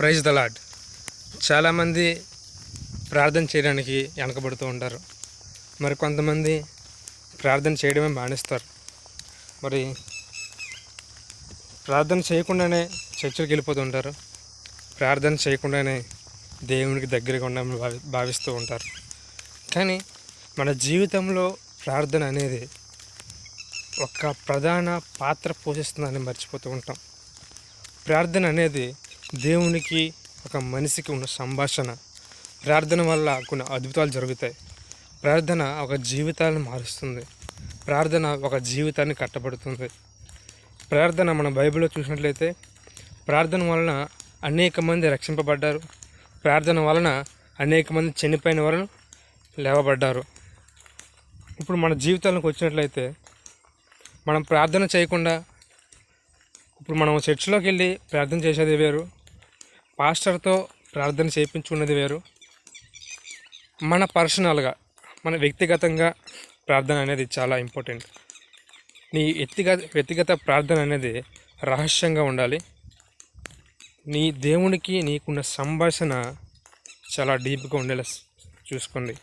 Praise the lord. చాలామంది ప్రార్థన చేయడానికి వెనకబడుతూ ఉంటారు. మరి కొంతమంది ప్రార్థన చేయడమే మానేస్తారు. మరి ప్రార్థన చేయకుండానే చర్చికి వెళ్ళిపోతూ ఉంటారు. ప్రార్థన చేయకుండానే దేవునికి దగ్గరగా ఉండమని భావిస్తూ ఉంటారు. కానీ మన జీవితంలో ప్రార్థన అనేది ఒక ప్రధాన పాత్ర పోషిస్తుందని మర్చిపోతూ ఉంటాం. ప్రార్థన అనేది దేవునికి ఒక మనిషికి ఉన్న సంభాషణ. ప్రార్థన వల్ల కొన్ని అద్భుతాలు జరుగుతాయి. ప్రార్థన ఒక జీవితాలను మారుస్తుంది. ప్రార్థన ఒక జీవితాన్ని కట్టబడుతుంది. ప్రార్థన మన బైబిల్లో చూసినట్లయితే ప్రార్థన వలన అనేక మంది రక్షింపబడ్డారు. ప్రార్థన వలన అనేక మంది చనిపోయిన వారు లేవబడ్డారు. ఇప్పుడు మన జీవితాలకు వచ్చినట్లయితే మనం ప్రార్థన చేయకుండా ఇప్పుడు మనం చర్చిలోకి వెళ్ళి ప్రార్థన చేసేది వేరు, పాస్టర్తో ప్రార్థన చేయించుకున్నది వేరు. మన పర్సనల్గా మన వ్యక్తిగతంగా ప్రార్థన అనేది చాలా ఇంపార్టెంట్. నీ వ్యక్తిగత ప్రార్థన అనేది రహస్యంగా ఉండాలి. నీ దేవునికి నీకున్న సంభాషణ చాలా డీప్గా ఉండేలా చూసుకోండి.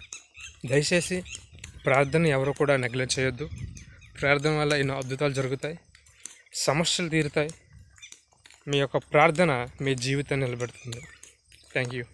దయచేసి ప్రార్థన ఎవరు కూడా నెగ్లెక్ట్ చేయొద్దు. ప్రార్థన వల్ల ఎన్నో అద్భుతాలు జరుగుతాయి, సమస్యలు తీరుతాయి. మీ యొక్క ప్రార్థన మీ జీవితాన్ని నిలబెడుతుంది. Thank you.